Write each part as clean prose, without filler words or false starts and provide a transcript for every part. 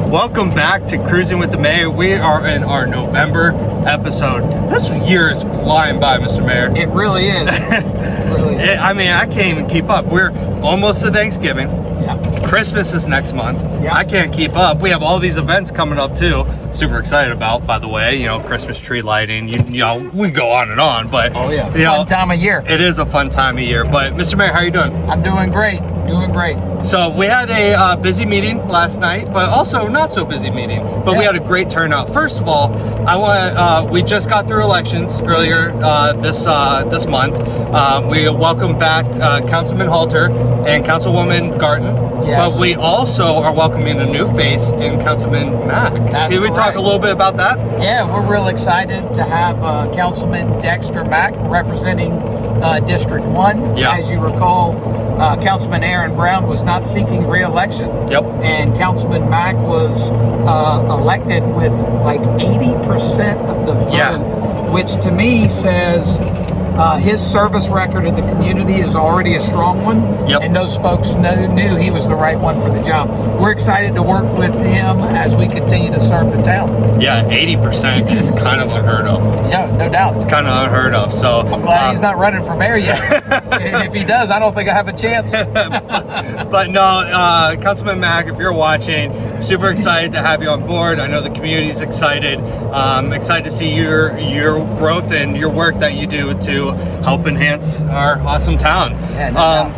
Welcome back to Cruising with the Mayor. We are in our November episode. This year is flying by, Mr. Mayor. It really is. It really is. I mean, I can't even keep up. We're almost to Thanksgiving. Yeah. Christmas is next month. Yeah. I can't keep up. We have all these events coming up too. Super excited about, by the way. You know, Christmas tree lighting. You know, we go on and on, but Oh yeah. you Fun know, time of year. it is a fun time of year. But Mr. Mayor, how are you doing? I'm doing great. Doing great. So we had a busy meeting last night, but also not so busy meeting. But we Yeah. had a great turnout. First of all, we just got through elections earlier this month. We welcomed back Councilman Halter and Councilwoman Garten. Yes. But we also are welcoming a new face in Councilman Mack. That's Can we talk correct. a little bit about that? Yeah, we're real excited to have Councilman Dexter Mack representing District 1. Yeah. As you recall, Councilman Aaron Brown was not seeking re-election. Yep. And Councilman Mack was elected with like 80% of the vote, Yeah. which to me says his service record in the community is already a strong one. Yep. And those folks knew he was the right one for the job. We're excited to work with him as we continue to serve the town. Yeah, 80% is kind of unheard of. Yeah, no doubt. It's kind of unheard of. So I'm glad he's not running for mayor yet. And if he does, I don't think I have a chance. But no, Councilman Mack, if you're watching, super excited to have you on board. I know the community's excited. Excited to see your growth and your work that you do to help enhance our awesome town. Yeah, no doubt.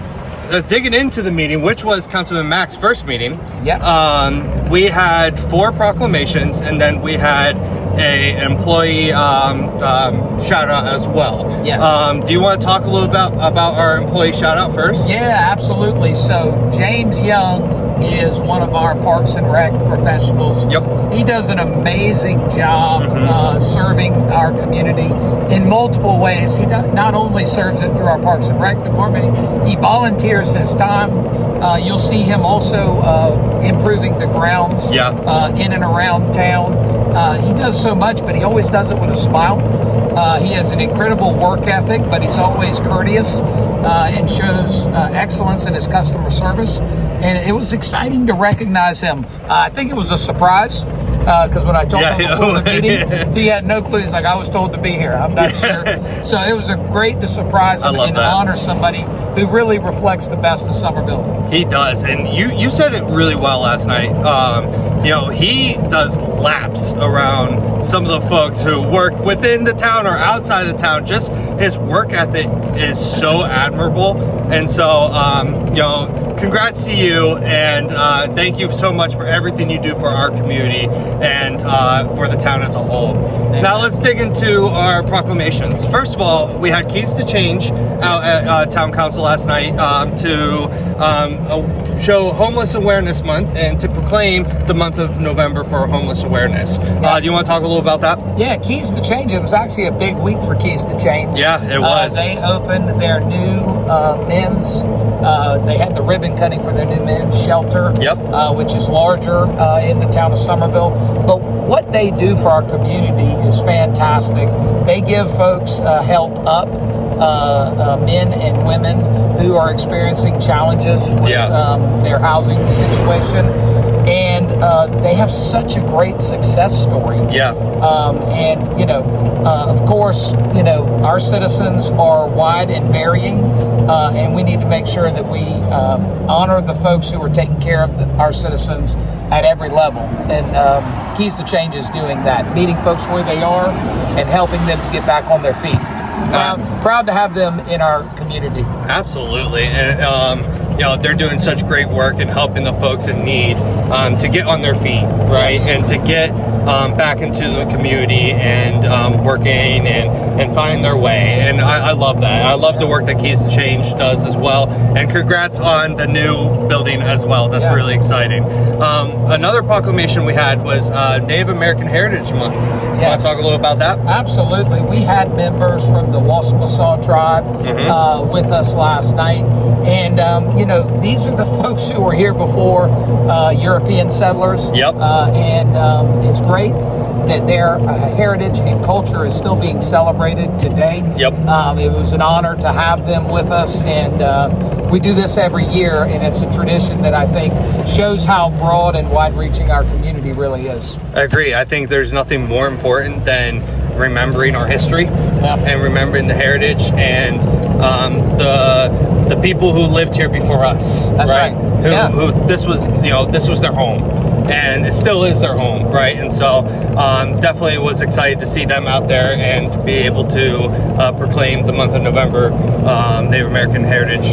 Digging into the meeting, which was Councilman Mack's first meeting. Yep. We had 4 proclamations, and then we had an employee shout out as well. Yes. Do you want to talk a little bit about our employee shout out first? Yeah, absolutely. So James Young is one of our Parks and Rec professionals. Yep. He does an amazing job serving our community in multiple ways. He not only serves it through our Parks and Rec department, he volunteers his time. You'll see him also improving the grounds Yeah. in and around town. He does so much, but he always does it with a smile. He has an incredible work ethic, but he's always courteous and shows excellence in his customer service. And it was exciting to recognize him. I think it was a surprise because when I told him before the meeting, he had no clue. He's like, I was told to be here. I'm not sure. So it was great to surprise him and honor somebody who really reflects the best of Somerville. He does, and you said it really well last night. You know, he does laps around some of the folks who work within the town or outside the town. Just his work ethic is so admirable, and so you know, congrats to you, and thank you so much for everything you do for our community and for the town as a whole. Now let's dig into our proclamations. First of all, we had Keys to Change out at Town Council last night to show Homeless Awareness Month and to proclaim the month of November for homeless awareness. Do you want to talk a little about that? Yeah, Keys to Change. It was actually a big week for Keys to Change. Yeah, it was. They opened their new men's. They had the ribbon cutting for their new men's shelter. Yep. Which is larger in the town of Somerville. But what they do for our community is fantastic. They give folks help up. Men and women who are experiencing challenges with their housing situation, and they have such a great success story. Yeah. And you know, of course, you know, our citizens are wide and varying, and we need to make sure that we honor the folks who are taking care of our citizens at every level. And Keys to Change is doing that, meeting folks where they are and helping them to get back on their feet. Proud to have them in our community. Absolutely, and you know, they're doing such great work in helping the folks in need to get on their feet, right, and to get back into the community and working and finding their way. And I love that. I love the work that Keys to Change does as well. And congrats on the new building as well. That's really exciting. Another proclamation we had was Native American Heritage Month. You want to talk a little about that? Absolutely. We had members from the Wassamasaw tribe with us last night. And, you know, these are the folks who were here before European settlers. Yep. And it's great that their heritage and culture is still being celebrated today. Yep. It was an honor to have them with us, and we do this every year, and it's a tradition that I think shows how broad and wide-reaching our community really is. I agree. I think there's nothing more important than remembering our history and remembering the heritage and the people who lived here before us. That's right. Who this was their home, and it still is their home, right? And so definitely was excited to see them out there and to be able to proclaim the month of November Native American Heritage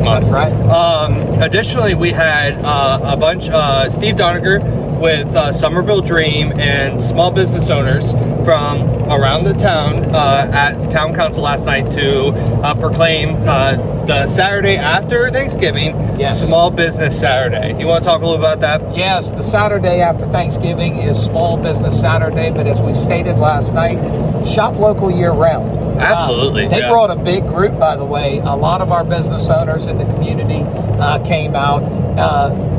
Month. That's right. Additionally, we had a bunch, Steve Doniger with Somerville Dream and small business owners from around the town at town council last night to proclaim the Saturday after Thanksgiving, Small Business Saturday. Do you want to talk a little about that? Yes, the Saturday after Thanksgiving is Small Business Saturday, but as we stated last night, shop local year round. Absolutely. They brought a big group, by the way. A lot of our business owners in the community came out.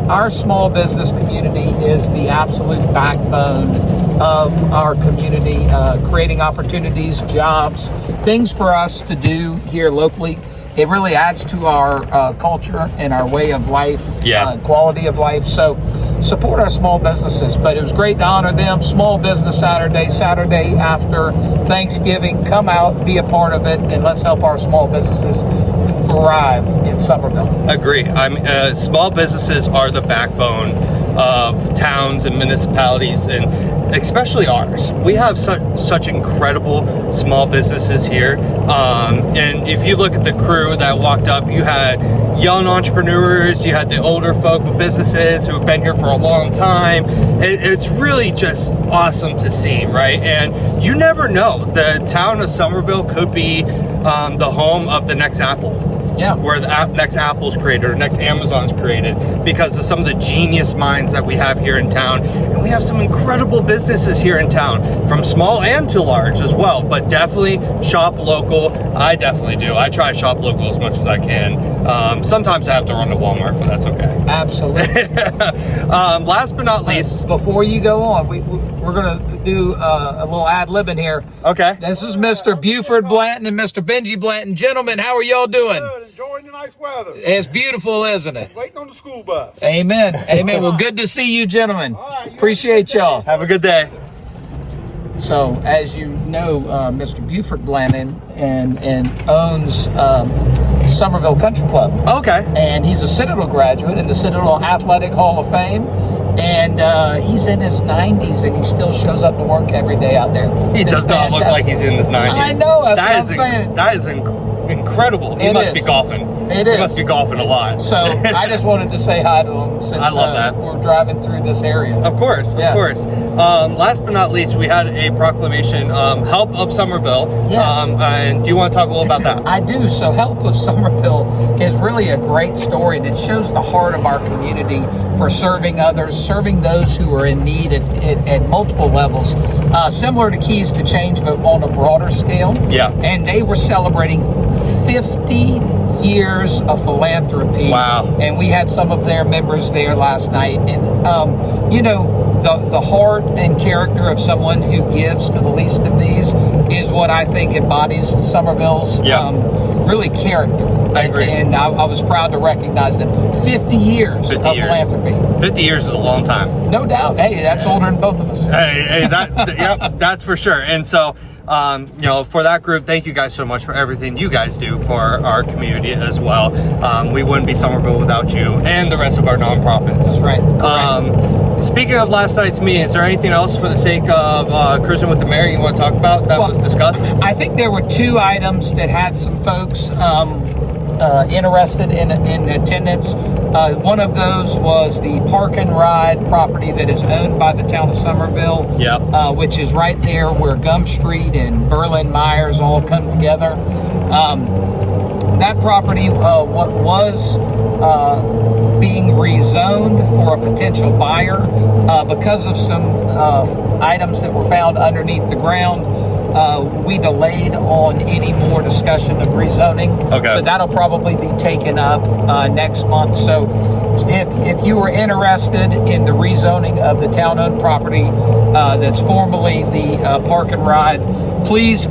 Our small business community is the absolute backbone of our community, creating opportunities, jobs, things for us to do here locally. It really adds to our culture and our way of life, quality of life. So support our small businesses. But it was great to honor them. Small Business Saturday, Saturday after Thanksgiving. Come out, be a part of it, and let's help our small businesses thrive in Somerville. Agree. Small businesses are the backbone of towns and municipalities, and especially ours. We have such incredible small businesses here. And if you look at the crew that walked up, you had young entrepreneurs, you had the older folk with businesses who have been here for a long time. It's really just awesome to see, right? And you never know, the town of Somerville could be the home of the next Apple. Yeah. Where the next Apple's created or next Amazon's created because of some of the genius minds that we have here in town. And we have some incredible businesses here in town, from small and to large as well. But definitely shop local. I definitely do. I try to shop local as much as I can. Sometimes I have to run to Walmart, but that's okay. Absolutely. Last but not least. Before you go on, we're going to do a little ad-libbing here. Okay. This is Mr. Buford Blanton and Mr. Benji Blanton. Gentlemen, how are y'all doing? Good, enjoying the nice weather. It's beautiful, isn't it? Waiting on the school bus. Amen. Amen. Well, good to see you, gentlemen. right, Appreciate y'all. Have a good day. So, as you know, Mr. Buford Blanton and owns Somerville Country Club. Okay. And he's a Citadel graduate in the Citadel Athletic Hall of Fame. And he's in his 90s, and he still shows up to work every day out there. He does not look like he's in his 90s. I know. That's what I'm saying. That is incredible. He must be golfing. It He is. must be golfing a lot. So I just wanted to say hi to him since I love that. we're driving through this area. Of course, of course. Last but not least, we had a proclamation, Help of Somerville. Yes. And do you want to talk a little about that? I do. So Help of Somerville is really a great story, and it shows the heart of our community for serving others, serving those who are in need at multiple levels. Similar to Keys to Change, but on a broader scale. Yeah. And they were celebrating 50 years of philanthropy. Wow. And we had some of their members there last night. And, you know, the heart and character of someone who gives to the least of these is what I think embodies Somerville's really character. I agree. And I was proud to recognize them. 50 years of philanthropy. 50 years is a long time. No doubt. Hey, that's older than both of us. Hey, yep, that's for sure. And so, you know, for that group, thank you guys so much for everything you guys do for our community as well. We wouldn't be Somerville without you and the rest of our nonprofits. That's right. Speaking of last night's meeting, is there anything else for the sake of Cruising with the Mayor you want to talk about that was discussed? I think there were two items that had some folks interested in attendance. One of those was the Park and Ride property that is owned by the town of Somerville, which is right there where Gum Street and Berlin Myers all come together. That property was being rezoned for a potential buyer because of some items that were found underneath the ground. We delayed on any more discussion of rezoning. Okay. So that'll probably be taken up next month. So if you were interested in the rezoning of the town-owned property that's formerly the Park and Ride, please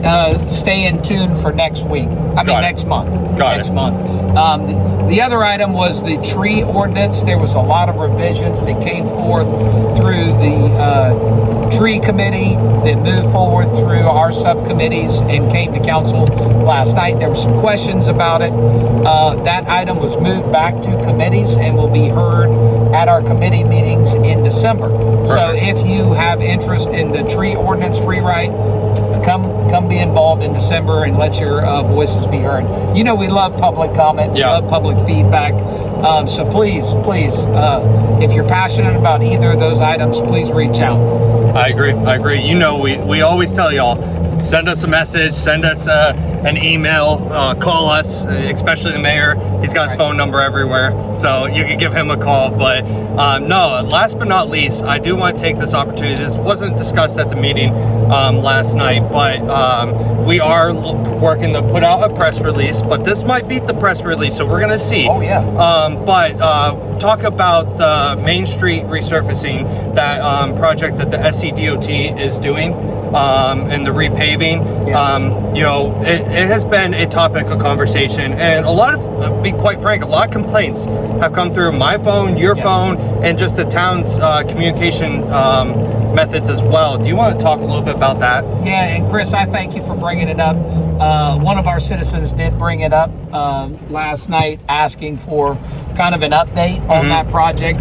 stay in tune for next week. Next month. Next month. The other item was the tree ordinance. There was a lot of revisions that came forth through the tree committee that moved forward through our subcommittees and came to council last night. There were some questions about it. That item was moved back to committees and will be heard at our committee meetings in December. Perfect. So if you have interest in the tree ordinance rewrite, come be involved in December and let your voices be heard. You know, we love public comment. We love public feedback. So please, if you're passionate about either of those items, please reach out. I agree. You know, we always tell y'all, send us a message, send us an email, call us, especially the mayor. He's got his phone number everywhere, so you can give him a call. But no, last but not least, I do want to take this opportunity. This wasn't discussed at the meeting last night, but we are working to put out a press release, but this might beat the press release, so we're going to see. Oh, yeah. But talk about the Main Street resurfacing, that project that the SCDOT is doing. And the repaving, you know, it has been a topic of conversation, and a lot of, be quite frank, a lot of complaints have come through my phone, your phone, and just the town's communication methods as well. Do you want to talk a little bit about that? Yeah, and Chris, I thank you for bringing it up. One of our citizens did bring it up last night, asking for kind of an update on that project.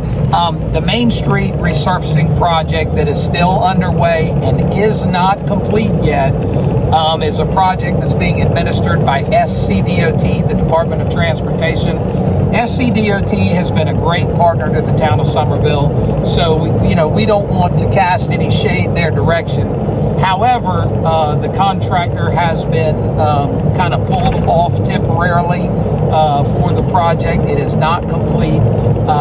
The Main Street resurfacing project that is still underway and is not complete yet is a project that's being administered by SCDOT, the Department of Transportation. SCDOT has been a great partner to the town of Somerville, so we don't want to cast any shade their direction. However, the contractor has been kind of pulled off temporarily for the project. It is not complete.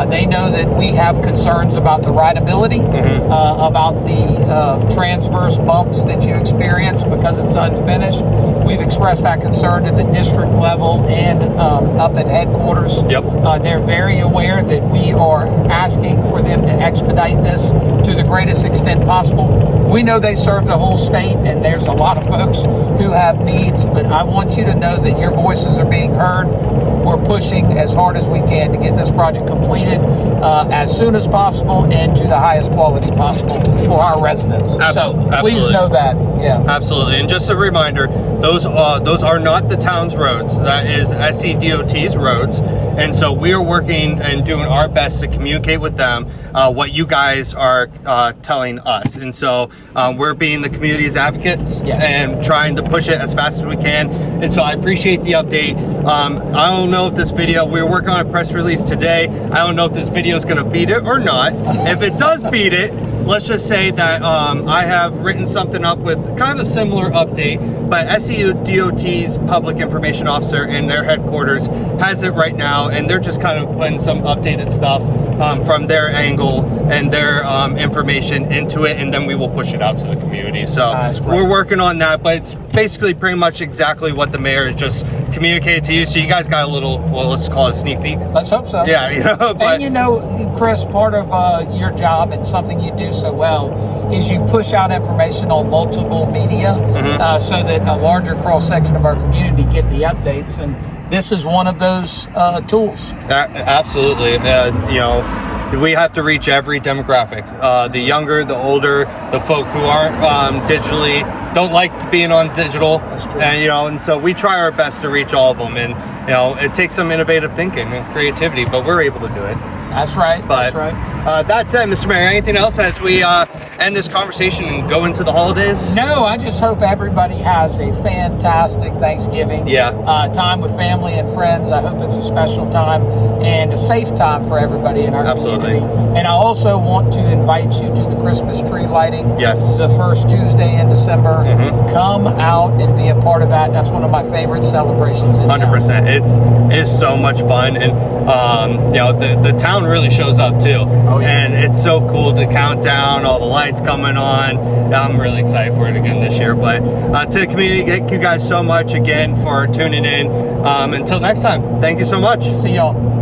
They know that we have concerns about the rideability, about the transverse bumps that you experience because it's unfinished. We've expressed that concern to the district level and up at headquarters. They're very aware that we are asking for them to expedite this to the greatest extent possible. We know they serve the whole state, and there's a lot of folks who have needs, but I want you to know that your voices are being heard. We're pushing as hard as we can to get this project completed as soon as possible and to the highest quality possible for our residents. So please know that. Yeah, absolutely. And just a reminder, those are not the town's roads. That is SCDOT's roads. And so we are working and doing our best to communicate with them what you guys are telling us. And so we're being the community's advocates and trying to push it as fast as we can. And so I appreciate the update. I don't know if this video, we're working on a press release today. I don't know if this video is going to beat it or not. If it does beat it, let's just say that I have written something up with kind of a similar update, but SCDOT's public information officer in their headquarters has it right now, and they're just kind of putting some updated stuff from their angle and their information into it, and then we will push it out to the community. So we're working on that, but it's basically pretty much exactly what the mayor just communicated to you. So you guys got a little, well, let's call it a sneak peek. Let's hope so. Yeah, you know. But, and Chris, part of your job and something you do so well is you push out information on multiple media so that a larger cross section of our community get the updates, and this is one of those tools. Absolutely. You know, we have to reach every demographic. The younger, the older, the folk who aren't digitally, don't like being on digital. That's true. And, you know, and so we try our best to reach all of them. And, you know, it takes some innovative thinking and creativity, but we're able to do it. That's right. But, that's right. That said, Mr. Mayor, anything else as we end this conversation and go into the holidays? No, I just hope everybody has a fantastic Thanksgiving. Time with family and friends. I hope it's a special time and a safe time for everybody in our community. And I also want to invite you to the Christmas tree lighting. Yes. The first Tuesday in December. Come out and be a part of that. That's one of my favorite celebrations in 100%. town. It is so much fun, and you know, the town really shows up too. And it's so cool to count down all the lights coming on. I'm really excited for it again this year. But to the community, thank you guys so much again for tuning in. Until next time, thank you so much. See y'all.